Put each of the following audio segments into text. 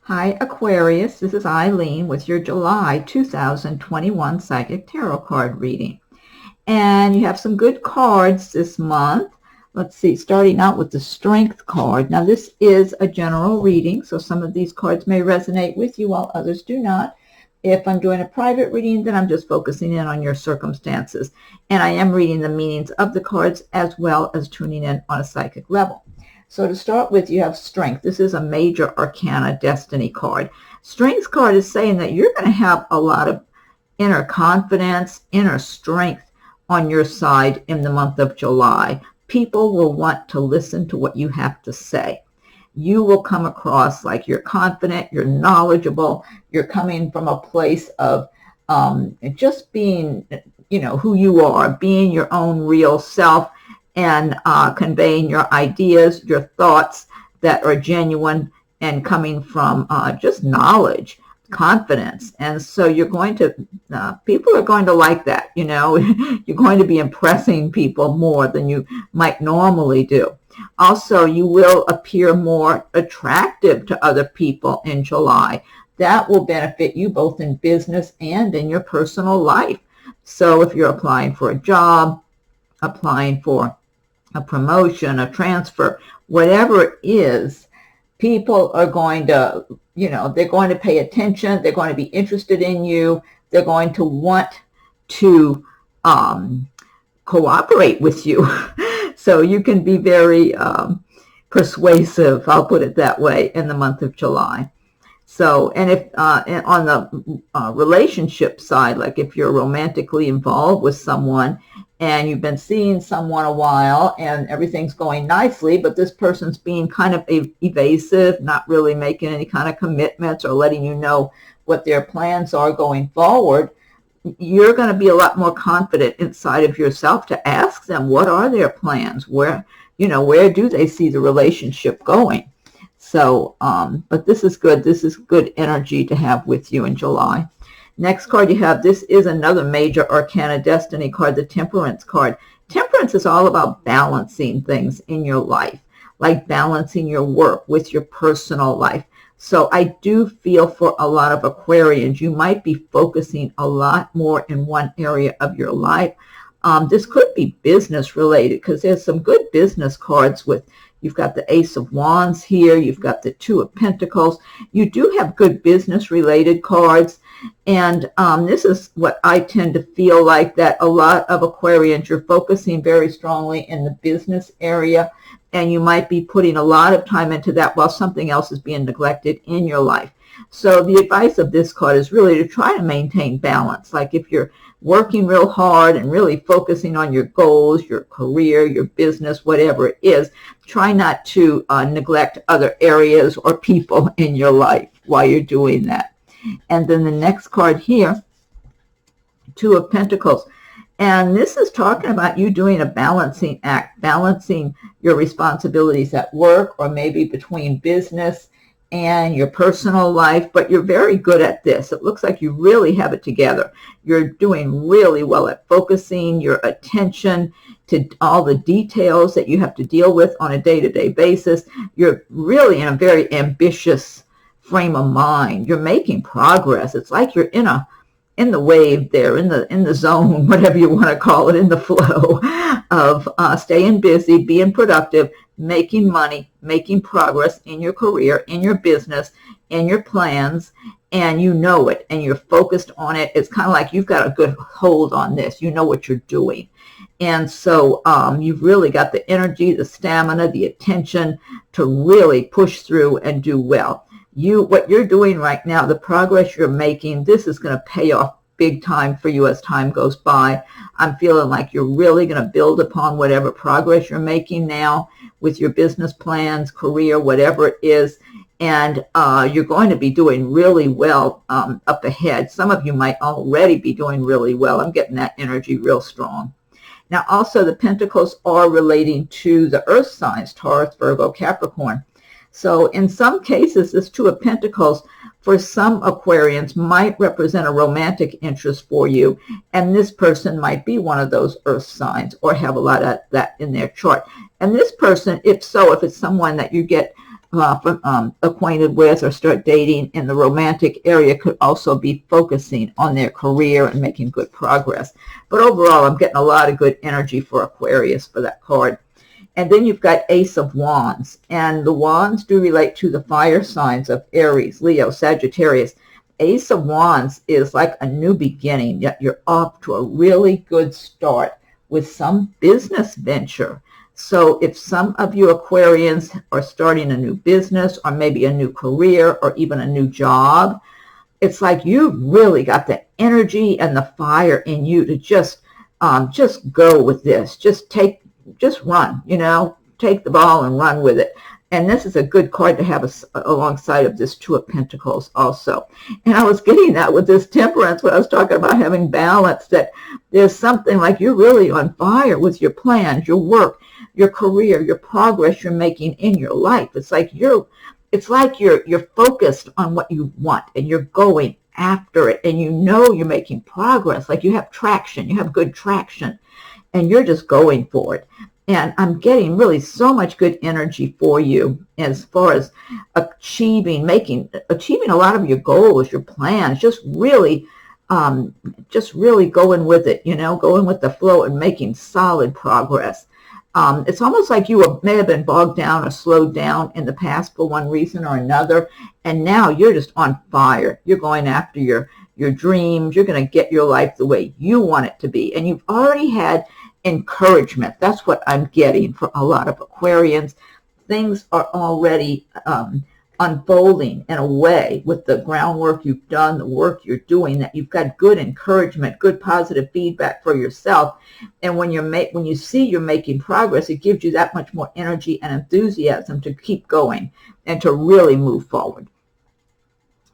Hi Aquarius, this is Eileen with your July 2021 Psychic Tarot card reading. And you have some good cards this month. Let's see, starting out with the Strength card. Now this is a general reading, so some of these cards may resonate with you while others do not. If I'm doing a private reading, then I'm just focusing in on your circumstances. And I am reading the meanings of the cards as well as tuning in on a psychic level. So to start with, you have Strength. This is a major arcana destiny card. Strength card is saying that you're going to have a lot of inner confidence, inner strength on your side in the month of July. People will want to listen to what you have to say. You will come across like you're confident, you're knowledgeable, you're coming from a place of just being, who you are, being your own real self, and conveying your ideas, your thoughts that are genuine and coming from just knowledge, confidence. And so you're going to, people are going to like that, You're going to be impressing people more than you might normally do. Also, you will appear more attractive to other people in July. That will benefit you both in business and in your personal life. So if you're applying for a job, applying for a promotion, a transfer, whatever it is, people are going to, they're going to pay attention. They're going to be interested in you. They're going to want to cooperate with you. So you can be very persuasive, I'll put it that way, in the month of July. So, and if on the relationship side, like if you're romantically involved with someone and you've been seeing someone a while and everything's going nicely, but this person's being kind of evasive, not really making any kind of commitments or letting you know what their plans are going forward, you're going to be a lot more confident inside of yourself to ask them, what are their plans? Where do they see the relationship going? So, but this is good. This is good energy to have with you in July. Next card you have, this is another major arcana destiny card, the Temperance card. Temperance is all about balancing things in your life, like balancing your work with your personal life. So I do feel for a lot of Aquarians, you might be focusing a lot more in one area of your life. This could be business related because there's some good business cards with, you've got the Ace of Wands here, you've got the Two of Pentacles. You do have good business related cards. And this is what I tend to feel like, that a lot of Aquarians, you're focusing very strongly in the business area, and you might be putting a lot of time into that while something else is being neglected in your life. So the advice of this card is really to try to maintain balance. Like if you're working real hard and really focusing on your goals, your career, your business, whatever it is, try not to neglect other areas or people in your life while you're doing that. And then the next card here, Two of Pentacles. And this is talking about you doing a balancing act, balancing your responsibilities at work or maybe between business and your personal life, but you're very good at this. It looks like you really have it together. You're doing really well at focusing your attention to all the details that you have to deal with on a day-to-day basis. You're really in a very ambitious frame of mind. You're making progress. It's like you're in the wave there, in the zone, whatever you want to call it, in the flow of staying busy, being productive, making money, making progress in your career, in your business, in your plans, and you know it, and you're focused on it. It's kind of like you've got a good hold on this. You know what you're doing. And so you've really got the energy, the stamina, the attention to really push through and do well. What you're doing right now, the progress you're making, this is going to pay off big time for you as time goes by. I'm feeling like you're really going to build upon whatever progress you're making now with your business plans, career, whatever it is. And you're going to be doing really well up ahead. Some of you might already be doing really well. I'm getting that energy real strong. Now, also, the Pentacles are relating to the earth signs, Taurus, Virgo, Capricorn. So in some cases, this Two of Pentacles, for some Aquarians, might represent a romantic interest for you. And this person might be one of those earth signs or have a lot of that in their chart. And this person, if it's someone that you get acquainted with or start dating in the romantic area could also be focusing on their career and making good progress. But overall, I'm getting a lot of good energy for Aquarius for that card. And then you've got Ace of Wands. And the wands do relate to the fire signs of Aries, Leo, Sagittarius. Ace of Wands is like a new beginning. You're off to a really good start with some business venture. So if some of you Aquarians are starting a new business or maybe a new career or even a new job, it's like you really got the energy and the fire in you to just go with this. Just run, take the ball and run with it. And this is a good card to have alongside of this Two of Pentacles also. And I was getting that with this Temperance when I was talking about having balance, that there's something like you're really on fire with your plans, your work, your career, your progress you're making in your life. It's like you're focused on what you want and you're going after it, and you're making progress, like you have traction, you have good traction, and you're just going for it. And I'm getting really so much good energy for you as far as achieving a lot of your goals, your plans, just really going with it, going with the flow and making solid progress. It's almost like you may have been bogged down or slowed down in the past for one reason or another, and now you're just on fire. You're going after your dreams. You're going to get your life the way you want it to be, and you've already had encouragement. That's what I'm getting for a lot of Aquarians. Things are already unfolding in a way with the groundwork you've done, the work you're doing, that you've got good encouragement, good positive feedback for yourself. And when you see you're making progress, it gives you that much more energy and enthusiasm to keep going and to really move forward.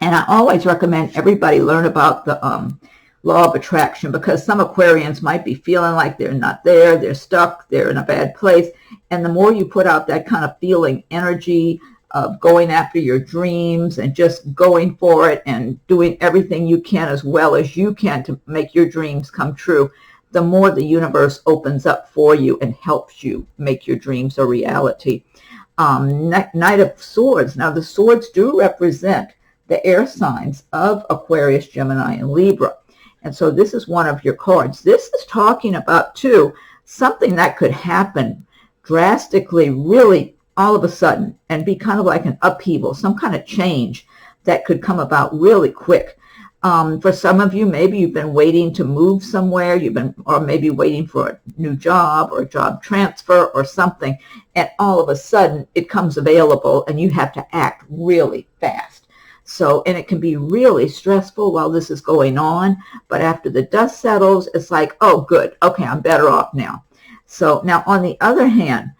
And I always recommend everybody learn about the law of attraction, because some Aquarians might be feeling like they're not there, they're stuck, they're in a bad place. And the more you put out that kind of feeling energy of going after your dreams and just going for it and doing everything you can as well as you can to make your dreams come true, the more the universe opens up for you and helps you make your dreams a reality. Knight of Swords. Now the swords do represent the air signs of Aquarius, Gemini, and Libra. And so this is one of your cards. This is talking about, too, something that could happen drastically, really all of a sudden, and be kind of like an upheaval, some kind of change that could come about really quick. For some of you, maybe you've been waiting to move somewhere, or maybe waiting for a new job or a job transfer or something, and all of a sudden it comes available and you have to act really fast. So, and it can be really stressful while this is going on, but after the dust settles, it's like, oh, good, okay, I'm better off now. So now on the other hand,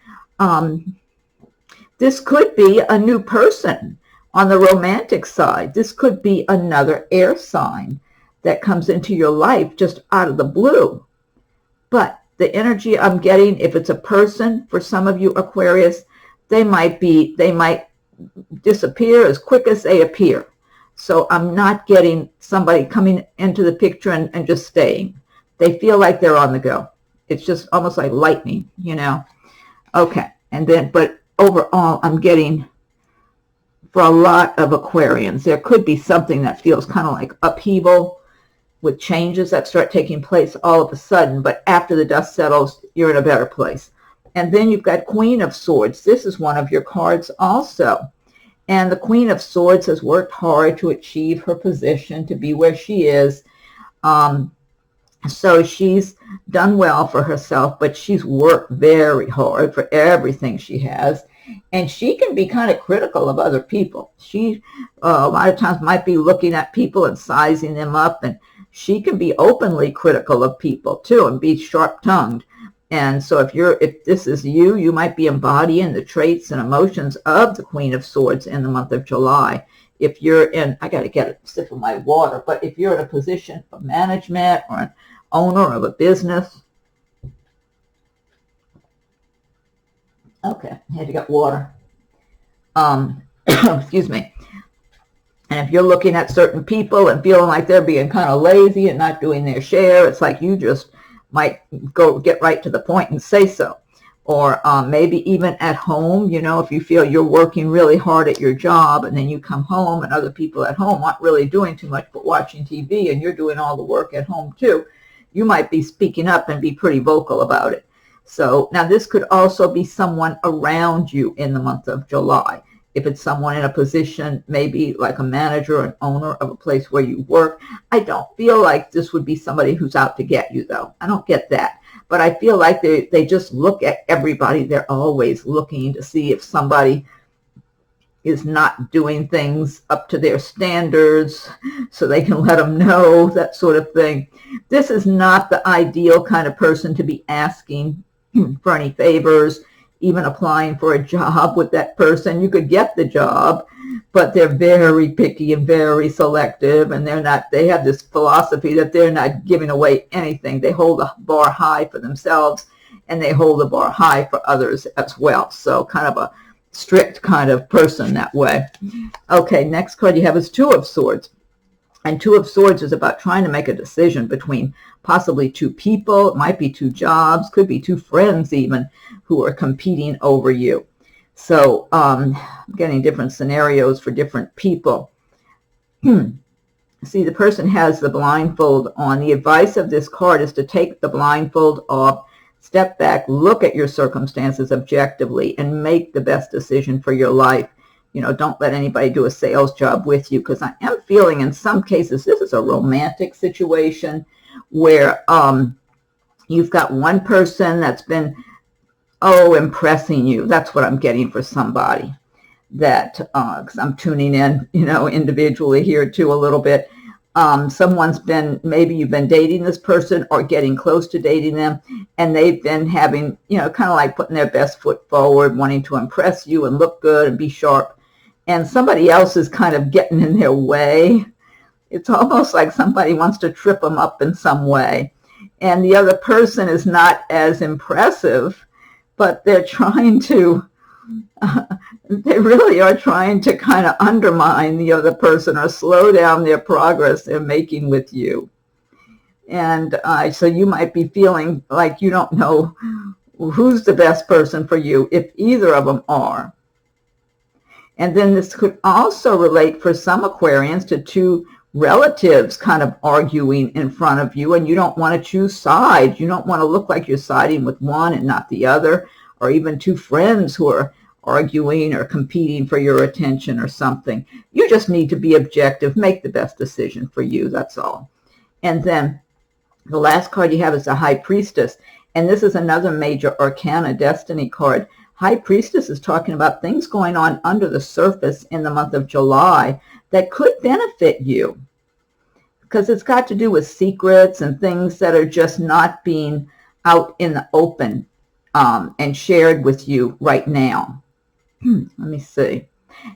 this could be a new person on the romantic side. This could be another air sign that comes into your life just out of the blue. But the energy I'm getting, if it's a person, for some of you Aquarius, they might disappear as quick as they appear. So I'm not getting somebody coming into the picture and just staying. They feel like they're on the go. It's just almost like lightning, Okay. And then, but overall, I'm getting, for a lot of Aquarians, there could be something that feels kind of like upheaval with changes that start taking place all of a sudden. But after the dust settles, you're in a better place. And then you've got Queen of Swords. This is one of your cards also. And the Queen of Swords has worked hard to achieve her position, to be where she is. So she's done well for herself, but she's worked very hard for everything she has. And she can be kind of critical of other people. She a lot of times might be looking at people and sizing them up. And she can be openly critical of people too and be sharp-tongued. And so if this is you, you might be embodying the traits and emotions of the Queen of Swords in the month of July. If you're in, I got to get a sip of my water, but if you're in a position of management or an owner of a business. Okay, I had to get water. Excuse me. And if you're looking at certain people and feeling like they're being kind of lazy and not doing their share, it's like you just might go get right to the point and say so. or maybe even at home, you know, if you feel you're working really hard at your job and then you come home and other people at home aren't really doing too much but watching TV and you're doing all the work at home too, you might be speaking up and be pretty vocal about it. So now this could also be someone around you in the month of July. If it's someone in a position, maybe like a manager or an owner of a place where you work. I don't feel like this would be somebody who's out to get you, though. I don't get that. But I feel like they just look at everybody. They're always looking to see if somebody is not doing things up to their standards so they can let them know, that sort of thing. This is not the ideal kind of person to be asking for any favors, even applying for a job with that person. You could get the job, but they're very picky and very selective, and they have this philosophy that they're not giving away anything. They hold the bar high for themselves, and they hold the bar high for others as well. So kind of a strict kind of person that way. Okay, next card you have is Two of Swords. And Two of Swords is about trying to make a decision between possibly two people. It might be two jobs, could be two friends even, who are competing over you. So I'm getting different scenarios for different people. See, the person has the blindfold on. The advice of this card is to take the blindfold off, step back, look at your circumstances objectively, and make the best decision for your life. You know, don't let anybody do a sales job with you, because I am feeling in some cases this is a romantic situation where you've got one person that's been, impressing you. That's what I'm getting for somebody. That, because I'm tuning in, you know, individually here too a little bit. Someone's been, maybe you've been dating this person or getting close to dating them, and they've been having, you know, kind of like putting their best foot forward, wanting to impress you and look good and be sharp. And somebody else is kind of getting in their way. It's almost like somebody wants to trip them up in some way. And the other person is not as impressive, but they're trying to, they really are trying to kind of undermine the other person or slow down their progress they're making with you. And so you might be feeling like you don't know who's the best person for you, if either of them are. And then this could also relate for some Aquarians to two relatives kind of arguing in front of you, and you don't want to choose sides. You don't want to look like you're siding with one and not the other, or even two friends who are arguing or competing for your attention or something. You just need to be objective, make the best decision for you, that's all. And then the last card you have is the High Priestess, and this is another major arcana destiny card. High Priestess is talking about things going on under the surface in the month of July that could benefit you, because it's got to do with secrets and things that are just not being out in the open and shared with you right now. Let me see.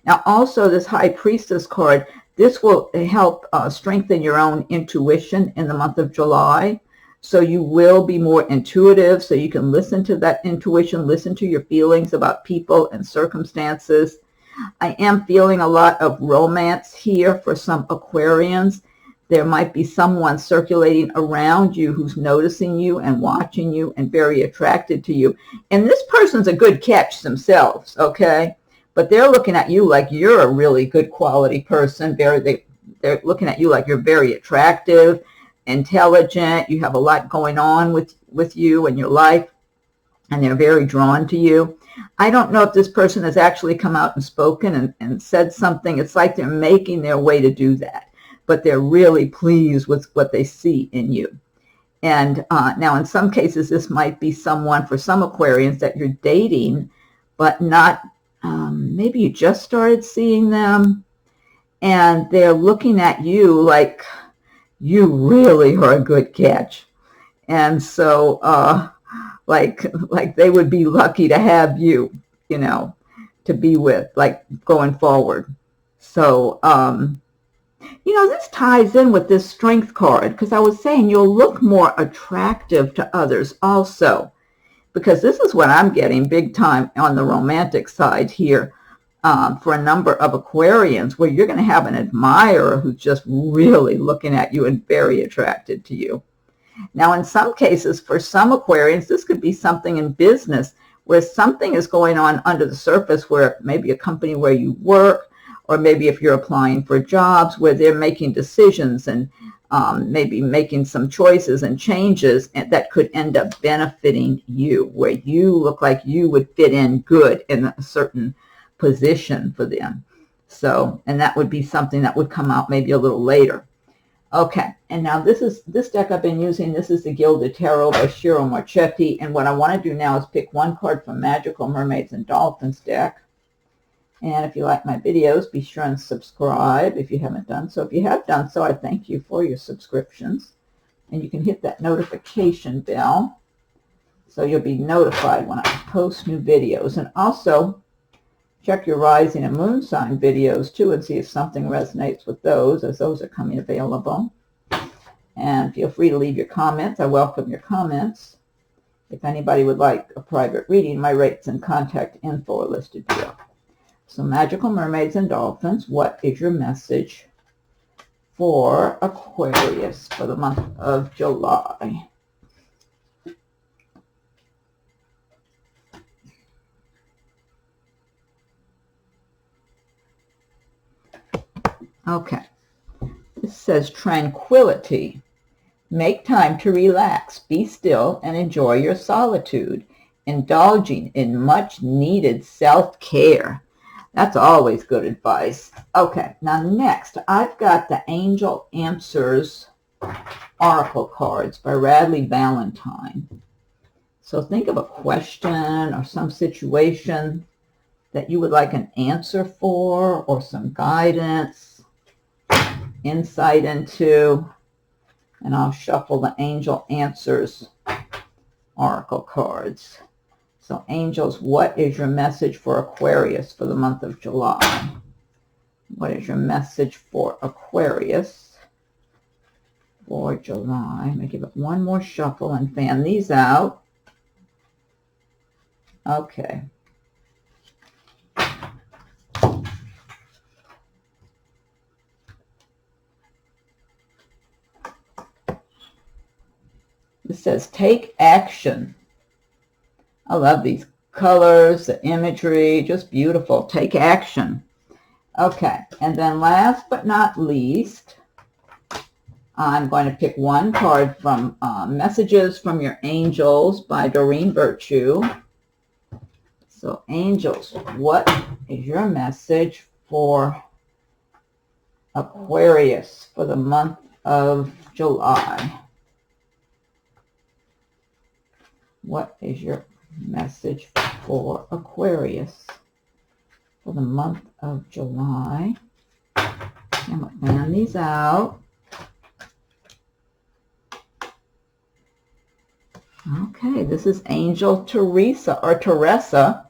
Now also this High Priestess card, this will help strengthen your own intuition in the month of July. So you will be more intuitive, so you can listen to that intuition, listen to your feelings about people and circumstances. I am feeling a lot of romance here for some Aquarians. There might be someone circulating around you who's noticing you and watching you and very attracted to you. And this person's a good catch themselves, okay? But they're looking at you like you're a really good quality person. They're looking at you like you're very attractive, intelligent, you have a lot going on with you and your life, and they're very drawn to you. I don't know if this person has actually come out and spoken and said something. It's like they're making their way to do that, but they're really pleased with what they see in you. And now in some cases, this might be someone, for some Aquarians, that you're dating, but not, maybe you just started seeing them, and they're looking at you like you really are a good catch. And so like they would be lucky to have you, you know, to be with, like going forward. So, you know, this ties in with this Strength card, because I was saying you'll look more attractive to others also, because this is what I'm getting big time on the romantic side here. For a number of Aquarians, where you're going to have an admirer who's just really looking at you and very attracted to you. Now, in some cases, for some Aquarians, this could be something in business where something is going on under the surface, where maybe a company where you work, or maybe if you're applying for jobs, where they're making decisions and maybe making some choices and changes that could end up benefiting you, where you look like you would fit in good in a certain position for them. So, and that would be something that would come out maybe a little later. Okay, and now this deck I've been using. This is the Gilded Tarot by Ciro Marchetti, and what I want to do now is pick one card from Magical Mermaids and Dolphins deck. And if you like my videos, be sure and subscribe if you haven't done so. If you have done so, I thank you for your subscriptions. And you can hit that notification bell so you'll be notified when I post new videos. And also, check your rising and moon sign videos too and see if something resonates with those, as those are coming available. And feel free to leave your comments. I welcome your comments. If anybody would like a private reading, my rates and contact info are listed below. So Magical Mermaids and Dolphins, what is your message for Aquarius for the month of July? Okay. This says tranquility. Make time to relax, be still, and enjoy your solitude, indulging in much needed self-care. That's always good advice. Okay, now next, I've got the Angel Answers Oracle cards by Radleigh Valentine. So think of a question or some situation that you would like an answer for, or some guidance, insight into, and I'll shuffle the Angel Answers Oracle cards. So angels, what is your message for Aquarius for the month of July? What is your message for Aquarius for July? I'm going to give it one more shuffle and fan these out. Okay. It says take action. I love these colors, the imagery, just beautiful. Take action. Okay, and then last but not least, I'm going to pick one card from Messages from Your Angels by Doreen Virtue. So angels, what is your message for Aquarius for the month of July? What is your message for Aquarius for the month of July? I'm going to fan these out. Okay, this is Angel Teresa or Teresa.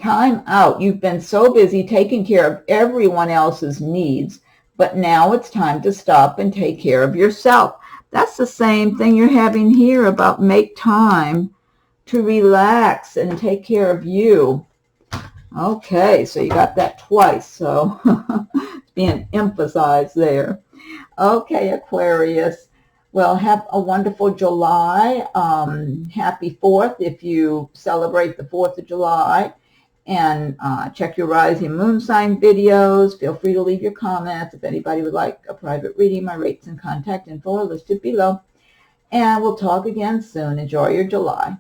Time out. You've been so busy taking care of everyone else's needs, but now it's time to stop and take care of yourself. That's the same thing you're having here about make time to relax and take care of you. Okay, so you got that twice, so it's being emphasized there. Okay, Aquarius. Well, have a wonderful July. Happy 4th if you celebrate the 4th of July. And check your rising moon sign videos. Feel free to leave your comments. If anybody would like a private reading, my rates and contact info are listed below. And we'll talk again soon. Enjoy your July.